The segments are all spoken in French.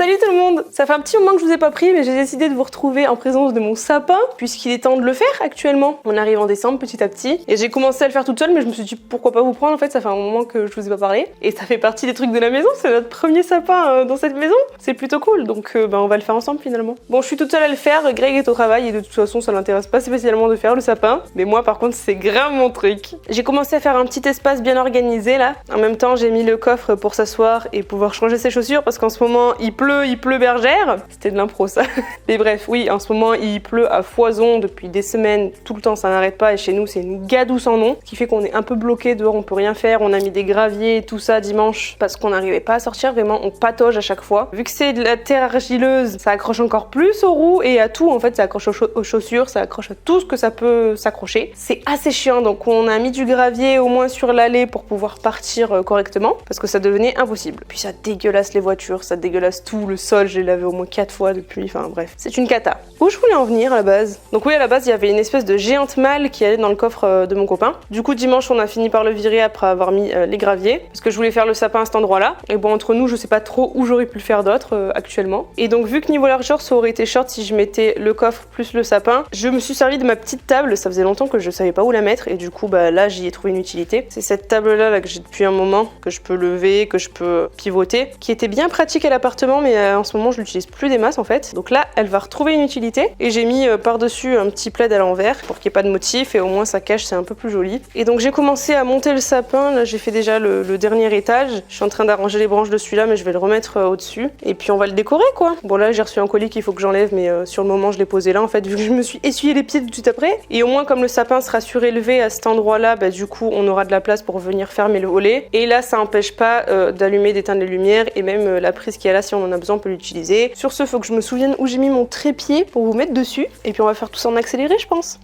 Salut tout le monde! Ça fait un petit moment que je vous ai pas pris, mais j'ai décidé de vous retrouver en présence de mon sapin, puisqu'il est temps de le faire actuellement. On arrive en décembre petit à petit, et j'ai commencé à le faire toute seule, mais je me suis dit pourquoi pas vous prendre, en fait ça fait un moment que je vous ai pas parlé, et ça fait partie des trucs de la maison, c'est notre premier sapin dans cette maison, c'est plutôt cool, donc on va le faire ensemble finalement. Bon, je suis toute seule à le faire, Greg est au travail, et de toute façon ça l'intéresse pas spécialement de faire le sapin, mais moi par contre c'est grave mon truc. J'ai commencé à faire un petit espace bien organisé là, en même temps j'ai mis le coffre pour s'asseoir et pouvoir changer ses chaussures, parce qu'en ce moment il pleut bergère. C'était de l'impro ça. Mais bref, oui, en ce moment il pleut à foison depuis des semaines, tout le temps ça n'arrête pas, et chez nous c'est une gadoue sans nom, ce qui fait qu'on est un peu bloqué dehors, on peut rien faire, on a mis des graviers et tout ça dimanche parce qu'on n'arrivait pas à sortir, vraiment on patauge à chaque fois. Vu que c'est de la terre argileuse, ça accroche encore plus aux roues et à tout en fait, ça accroche aux chaussures, ça accroche à tout ce que ça peut s'accrocher. C'est assez chiant, donc on a mis du gravier au moins sur l'allée pour pouvoir partir correctement, parce que ça devenait impossible. Puis ça dégueulasse les voitures, ça dégueulasse tout, le sol, je l'ai lavé au moins 4 fois depuis, enfin bref, c'est une cata. Où je voulais en venir à la base? Donc oui, à la base, il y avait une espèce de géante malle qui allait dans le coffre de mon copain. Du coup, dimanche, on a fini par le virer après avoir mis les graviers, parce que je voulais faire le sapin à cet endroit-là. Et bon, entre nous, je sais pas trop où j'aurais pu le faire d'autre actuellement. Et donc, vu que niveau largeur, ça aurait été short si je mettais le coffre plus le sapin, je me suis servi de ma petite table. Ça faisait longtemps que je savais pas où la mettre, et du coup, bah là, j'y ai trouvé une utilité. C'est cette table-là que j'ai depuis un moment, que je peux lever, que je peux pivoter, qui était bien pratique à l'appartement, mais en ce moment, je l'utilise plus des masses en fait. Donc là, elle va retrouver une utilité, et j'ai mis par-dessus un petit plaid à l'envers pour qu'il n'y ait pas de motif, et au moins ça cache, c'est un peu plus joli. Et donc j'ai commencé à monter le sapin. Là, j'ai fait déjà le dernier étage. Je suis en train d'arranger les branches de celui-là, mais je vais le remettre au-dessus. Et puis on va le décorer quoi. Bon là, j'ai reçu un colis qu'il faut que j'enlève, mais sur le moment, je l'ai posé là en fait, vu que je me suis essuyé les pieds tout de suite après. Et au moins, comme le sapin sera surélevé à cet endroit-là, bah du coup, on aura de la place pour venir fermer le volet. Et là, ça n'empêche pas d'allumer, d'éteindre les lumières, et même la prise qu'il y a là, si on en a besoin, on peut l'utiliser. Sur ce, faut que je me souvienne où j'ai mis mon trépied pour vous mettre dessus. Et puis on va faire tout ça en accéléré, je pense.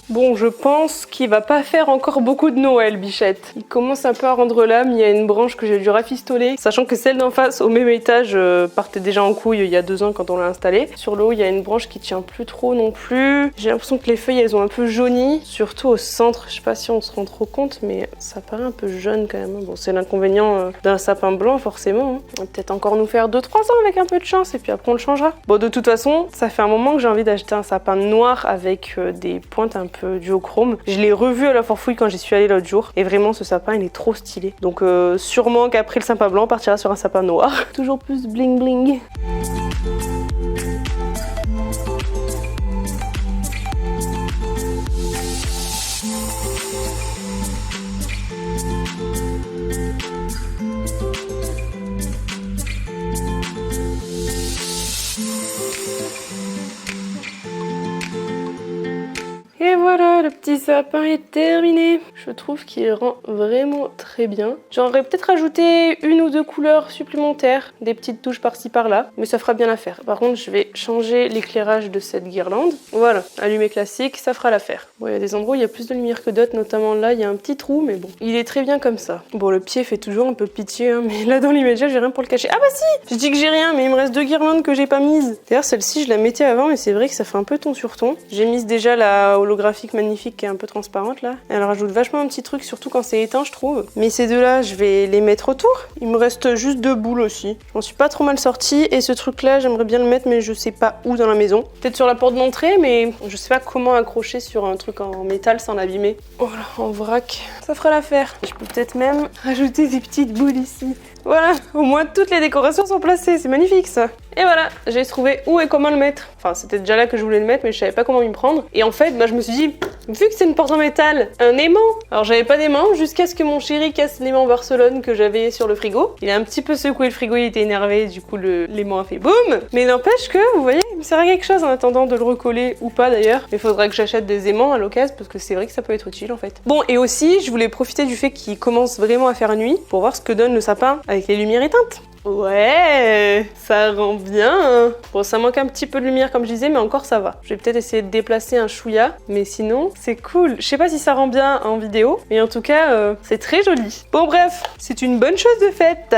Bon, je pense qu'il va pas faire encore beaucoup de Noël, Bichette. Il commence un peu à rendre l'âme, il y a une branche que j'ai dû rafistoler, sachant que celle d'en face, au même étage, partait déjà en couille il y a 2 ans quand on l'a installée. Sur le haut, il y a une branche qui tient plus trop non plus. J'ai l'impression que les feuilles, elles ont un peu jauni, surtout au centre. Je sais pas si on se rend trop compte, mais ça paraît un peu jaune quand même. Bon, c'est l'inconvénient d'un sapin blanc, forcément. On va peut-être encore nous faire 2-3 ans avec un peu de chance, et puis après on le changera. Bon, de toute façon, ça fait un moment que j'ai envie d'acheter un sapin noir avec des pointes un peu duochrome. Je l'ai revu à la Forfouille quand j'y suis allée l'autre jour, et vraiment ce sapin il est trop stylé. Donc sûrement qu'après le sapin blanc on partira sur un sapin noir. Toujours plus bling bling. Et voilà, le petit sapin est terminé. Je trouve qu'il rend vraiment très bien. J'aurais peut-être rajouté 1 ou 2 couleurs supplémentaires, des petites touches par-ci par-là, mais ça fera bien l'affaire. Par contre, je vais changer l'éclairage de cette guirlande. Voilà, allumé classique, ça fera l'affaire. Bon, il y a des endroits où il y a plus de lumière que d'autres, notamment là, il y a un petit trou, mais bon, il est très bien comme ça. Bon, le pied fait toujours un peu pitié, hein, mais là, dans l'immédiat, j'ai rien pour le cacher. Ah bah si! Je dis que j'ai rien, mais il me reste 2 guirlandes que j'ai pas mises. D'ailleurs, celle-ci, je la mettais avant, mais c'est vrai que ça fait un peu ton sur ton. J'ai mise déjà la holographique magnifique qui est un peu transparente là. Elle rajoute vachement un petit truc, surtout quand c'est éteint je trouve. Mais ces deux-là, je vais les mettre autour. Il me reste juste 2 boules aussi. Je m'en suis pas trop mal sortie, et ce truc-là, j'aimerais bien le mettre, mais je sais pas où dans la maison. Peut-être sur la porte d'entrée, mais je sais pas comment accrocher sur un truc en métal sans l'abîmer. Voilà, en vrac. Ça fera l'affaire. Je peux peut-être même rajouter des petites boules ici. Voilà, au moins toutes les décorations sont placées, c'est magnifique ça. Et voilà, j'ai trouvé où et comment le mettre. Enfin, c'était déjà là que je voulais le mettre, mais je savais pas comment m'y prendre. Et en fait, bah, je me suis dit, vu que c'est une porte en métal, un aimant. Alors j'avais pas d'aimant jusqu'à ce que mon chéri casse l'aimant Barcelone que j'avais sur le frigo. Il a un petit peu secoué le frigo, il était énervé, du coup l'aimant a fait boum. Mais n'empêche que, vous voyez, me sert à quelque chose en attendant de le recoller ou pas d'ailleurs. Mais il faudrait que j'achète des aimants à l'occasion parce que c'est vrai que ça peut être utile en fait. Bon, et aussi, je voulais profiter du fait qu'il commence vraiment à faire nuit pour voir ce que donne le sapin avec les lumières éteintes. Ouais, ça rend bien. Bon, ça manque un petit peu de lumière comme je disais, mais encore ça va. Je vais peut-être essayer de déplacer un chouïa, mais sinon, c'est cool. Je sais pas si ça rend bien en vidéo, mais en tout cas, c'est très joli. Bon bref, c'est une bonne chose de faite.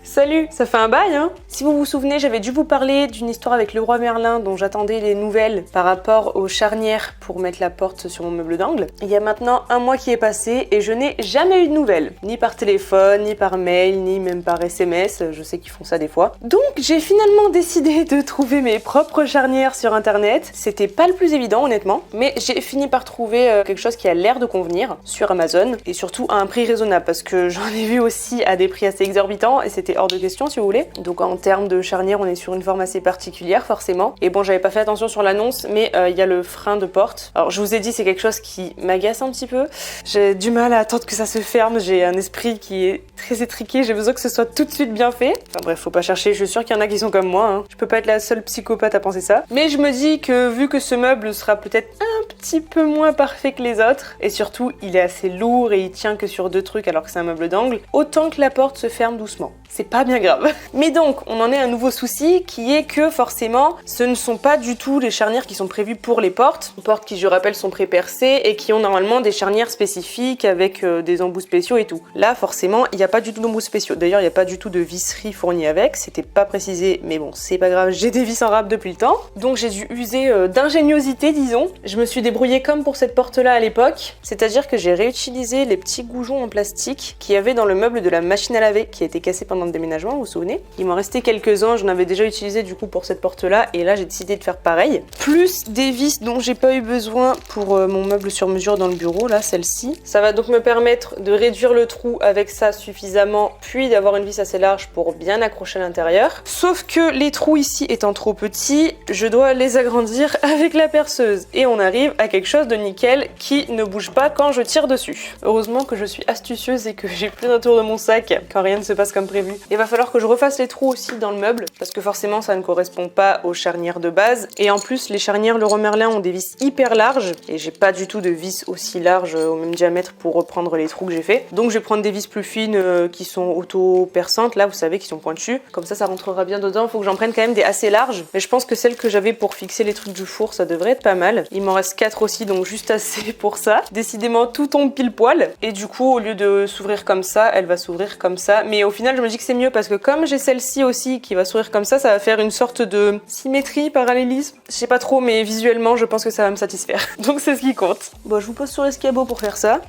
Salut, ça fait un bail hein. Si vous vous souvenez, j'avais dû vous parler d'une histoire avec le roi Merlin dont j'attendais les nouvelles par rapport aux charnières pour mettre la porte sur mon meuble d'angle. Il y a maintenant un mois qui est passé et je n'ai jamais eu de nouvelles. Ni par téléphone, ni par mail, ni même par SMS, je sais qu'ils font ça des fois. Donc j'ai finalement décidé de trouver mes propres charnières sur internet. C'était pas le plus évident honnêtement, mais j'ai fini par trouver quelque chose qui a l'air de convenir sur Amazon et surtout à un prix raisonnable parce que j'en ai vu aussi à des prix assez exorbitants et c'était hors de question si vous voulez. Donc en termes de charnière, on est sur une forme assez particulière forcément. Et bon, j'avais pas fait attention sur l'annonce, mais il y a le frein de porte. Alors je vous ai dit, c'est quelque chose qui m'agace un petit peu. J'ai du mal à attendre que ça se ferme. J'ai un esprit qui est très étriqué. J'ai besoin que ce soit tout de suite bien fait. Enfin bref, faut pas chercher. Je suis sûre qu'il y en a qui sont comme moi. Hein. Je peux pas être la seule psychopathe à penser ça. Mais je me dis que vu que ce meuble sera peut-être un petit peu moins parfait que les autres, et surtout il est assez lourd et il tient que sur 2 trucs alors que c'est un meuble d'angle, autant que la porte se ferme doucement. C'est pas bien grave. Mais donc, on en est à un nouveau souci qui est que forcément, ce ne sont pas du tout les charnières qui sont prévues pour les portes. Les portes qui, je rappelle, sont pré-percées et qui ont normalement des charnières spécifiques avec des embouts spéciaux et tout. Là, forcément, il n'y a pas du tout d'embouts spéciaux. D'ailleurs, il n'y a pas du tout de visserie fournie avec. C'était pas précisé, mais bon, c'est pas grave. J'ai des vis en râpe depuis le temps. Donc, j'ai dû user d'ingéniosité, disons. Je me suis débrouillée comme pour cette porte-là à l'époque. C'est-à-dire que j'ai réutilisé les petits goujons en plastique qu'il y avait dans le meuble de la machine à laver qui a été cassé pendant le déménagement, vous vous souvenez? Il m'en restait quelques-uns, j'en avais déjà utilisé du coup pour cette porte-là et là j'ai décidé de faire pareil. Plus des vis dont j'ai pas eu besoin pour mon meuble sur mesure dans le bureau, là celle-ci. Ça va donc me permettre de réduire le trou avec ça suffisamment, puis d'avoir une vis assez large pour bien accrocher à l'intérieur. Sauf que les trous ici étant trop petits, je dois les agrandir avec la perceuse et on arrive à quelque chose de nickel qui ne bouge pas quand je tire dessus. Heureusement que je suis astucieuse et que j'ai plus d'un tour de mon sac quand rien ne se passe comme prévu. Il va falloir que je refasse les trous aussi dans le meuble parce que forcément ça ne correspond pas aux charnières de base et en plus les charnières Leroy Merlin ont des vis hyper larges et j'ai pas du tout de vis aussi larges au même diamètre pour reprendre les trous que j'ai fait. Donc je vais prendre des vis plus fines qui sont auto-perçantes là, vous savez, qui sont pointues. Comme ça rentrera bien dedans. Il faut que j'en prenne quand même des assez larges, mais je pense que celles que j'avais pour fixer les trucs du four ça devrait être pas mal. Il m'en reste 4 aussi, donc juste assez pour ça. Décidément tout tombe pile poil et du coup au lieu de s'ouvrir comme ça, elle va s'ouvrir comme ça, mais au final je me dis que c'est mieux parce que comme j'ai celle-ci aussi qui va s'ouvrir comme ça va faire une sorte de symétrie, parallélisme. Je sais pas trop, mais visuellement, je pense que ça va me satisfaire. Donc c'est ce qui compte. Bon, je vous pose sur l'escabeau pour faire ça.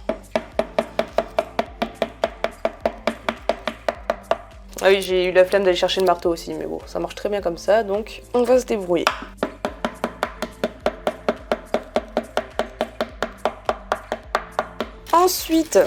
Ah oui, j'ai eu la flemme d'aller chercher le marteau aussi, mais bon, ça marche très bien comme ça, donc on va se débrouiller. Ensuite,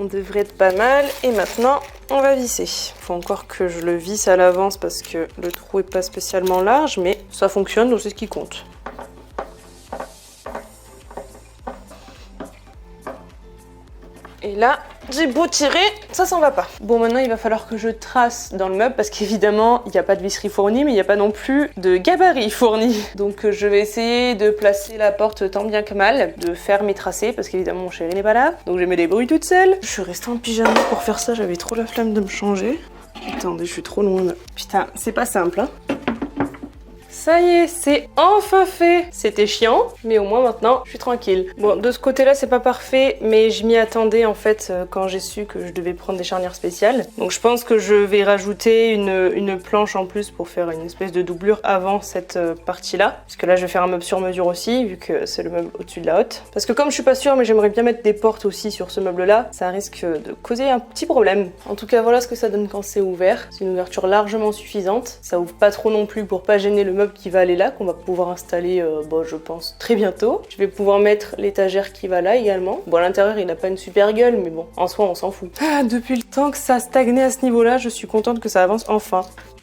on devrait être pas mal et maintenant on va visser. Faut encore que je le visse à l'avance parce que le trou est pas spécialement large, mais ça fonctionne donc c'est ce qui compte. Et là, j'ai beau tirer, ça s'en va pas. Bon, maintenant, il va falloir que je trace dans le meuble parce qu'évidemment, il n'y a pas de visserie fournie, mais il n'y a pas non plus de gabarit fourni. Donc, je vais essayer de placer la porte tant bien que mal, de faire mes tracés parce qu'évidemment, mon chéri n'est pas là. Donc, je me débrouille toute seule. Je suis restée en pyjama pour faire ça, j'avais trop la flemme de me changer. Attendez, je suis trop loin là. Putain, c'est pas simple, hein. Ça y est, c'est enfin fait. C'était chiant, mais au moins maintenant, je suis tranquille. Bon, de ce côté-là, c'est pas parfait, mais je m'y attendais en fait quand j'ai su que je devais prendre des charnières spéciales. Donc je pense que je vais rajouter une planche en plus pour faire une espèce de doublure avant cette partie-là. Parce que là, je vais faire un meuble sur mesure aussi, vu que c'est le meuble au-dessus de la hotte. Parce que comme je suis pas sûre, mais j'aimerais bien mettre des portes aussi sur ce meuble-là, ça risque de causer un petit problème. En tout cas, voilà ce que ça donne quand c'est ouvert. C'est une ouverture largement suffisante. Ça ouvre pas trop non plus pour pas gêner le meuble meuble qui va aller là, qu'on va pouvoir installer, je pense, très bientôt. Je vais pouvoir mettre l'étagère qui va là également. Bon, à l'intérieur, il n'a pas une super gueule, mais bon, en soi, on s'en fout. Ah, depuis le temps que ça a stagné à ce niveau-là, je suis contente que ça avance enfin.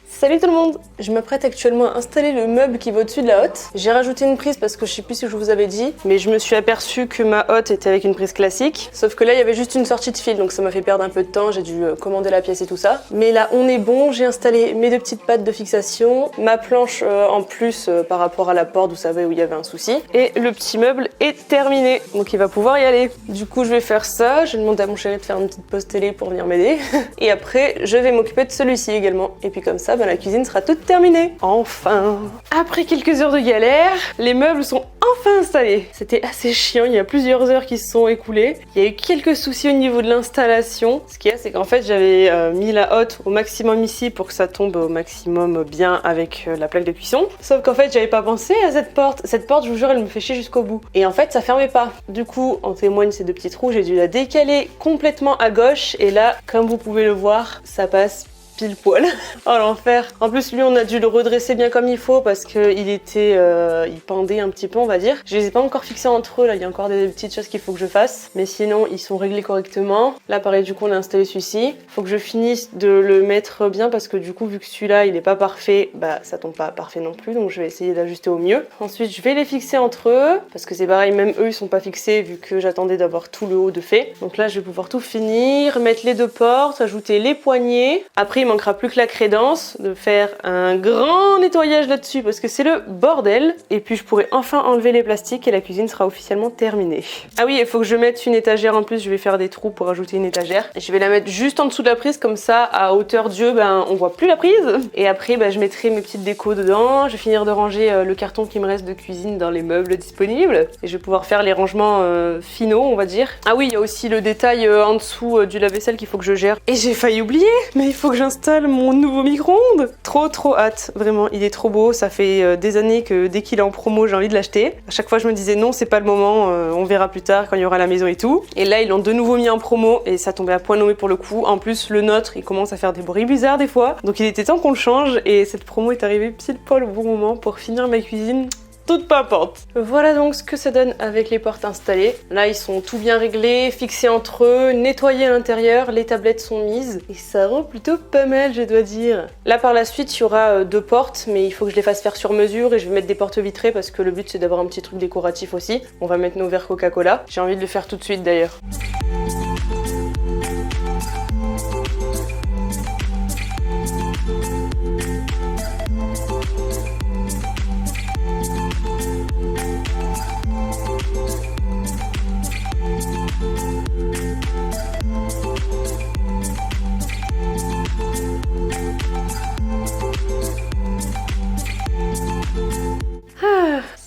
Salut tout le monde! Je m'apprête actuellement à installer le meuble qui va au-dessus de la hotte. J'ai rajouté une prise parce que je sais plus si je vous avais dit, mais je me suis aperçue que ma hotte était avec une prise classique. Sauf que là, il y avait juste une sortie de fil, donc ça m'a fait perdre un peu de temps. J'ai dû commander la pièce et tout ça. Mais là, on est bon. J'ai installé mes 2 petites pattes de fixation, ma planche en plus par rapport à la porte, vous savez, où il y avait un souci. Et le petit meuble est terminé, donc il va pouvoir y aller. Du coup, je vais faire ça. Je vais demander à mon chéri de faire une petite pause télé pour venir m'aider. Et après, je vais m'occuper de celui-ci également. Et puis comme ça, la cuisine sera toute terminée. Enfin! Après quelques heures de galère, les meubles sont enfin installés. C'était assez chiant, il y a plusieurs heures qui se sont écoulées. Il y a eu quelques soucis au niveau de l'installation. Ce qu'il y a, c'est qu'en fait, j'avais mis la hotte au maximum ici pour que ça tombe au maximum bien avec la plaque de cuisson. Sauf qu'en fait, j'avais pas pensé à cette porte. Cette porte, je vous jure, elle me fait chier jusqu'au bout. Et en fait, ça fermait pas. Du coup, en témoignent ces 2 petits trous, j'ai dû la décaler complètement à gauche. Et là, comme vous pouvez le voir, ça passe pile poil. Oh l'enfer. En plus lui on a dû le redresser bien comme il faut parce que il pendait un petit peu on va dire. Je les ai pas encore fixés entre eux là, il y a encore des petites choses qu'il faut que je fasse. Mais sinon ils sont réglés correctement. Là pareil du coup on a installé celui-ci. Faut que je finisse de le mettre bien parce que du coup vu que celui-là il est pas parfait, ça tombe pas parfait non plus donc je vais essayer d'ajuster au mieux. Ensuite je vais les fixer entre eux parce que c'est pareil même eux ils sont pas fixés vu que j'attendais d'avoir tout le haut de fait. Donc là je vais pouvoir tout finir, mettre les 2 portes, ajouter les poignées. Après il manquera plus que la crédence, de faire un grand nettoyage là-dessus parce que c'est le bordel. Et puis je pourrai enfin enlever les plastiques et la cuisine sera officiellement terminée. Ah oui, il faut que je mette une étagère en plus, je vais faire des trous pour ajouter une étagère. Et je vais la mettre juste en dessous de la prise, comme ça à hauteur d'yeux, on voit plus la prise. Et après je mettrai mes petites décos dedans, je vais finir de ranger le carton qui me reste de cuisine dans les meubles disponibles. Et je vais pouvoir faire les rangements finaux, on va dire. Ah oui, il y a aussi le détail en dessous du lave-vaisselle qu'il faut que je gère. Et j'ai failli oublier, mais il faut que j'installe mon nouveau micro-ondes. Trop hâte, vraiment, il est trop beau. Ça fait des années que dès qu'il est en promo, j'ai envie de l'acheter. À chaque fois, je me disais non, c'est pas le moment, on verra plus tard quand il y aura la maison et tout. Et là, ils l'ont de nouveau mis en promo et ça tombait à point nommé pour le coup. En plus, le nôtre, il commence à faire des bruits bizarres des fois. Donc il était temps qu'on le change et cette promo est arrivée pile poil au bon moment pour finir ma cuisine. Toute pimpante. Voilà donc ce que ça donne avec les portes installées. Là, ils sont tout bien réglés, fixés entre eux, nettoyés à l'intérieur, les tablettes sont mises. Et ça rend plutôt pas mal, je dois dire. Là, par la suite, il y aura 2 portes, mais il faut que je les fasse faire sur mesure et je vais mettre des portes vitrées parce que le but, c'est d'avoir un petit truc décoratif aussi. On va mettre nos verres Coca-Cola. J'ai envie de le faire tout de suite d'ailleurs.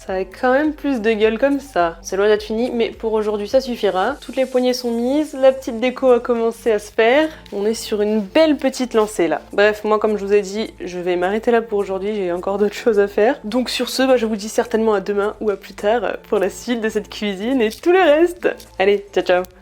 Ça a quand même plus de gueule comme ça. C'est loin d'être fini, mais pour aujourd'hui ça suffira. Toutes les poignées sont mises, la petite déco a commencé à se faire. On est sur une belle petite lancée là. Bref, moi comme je vous ai dit, je vais m'arrêter là pour aujourd'hui, j'ai encore d'autres choses à faire. Donc sur ce, je vous dis certainement à demain ou à plus tard pour la suite de cette cuisine et tout le reste. Allez, ciao ciao!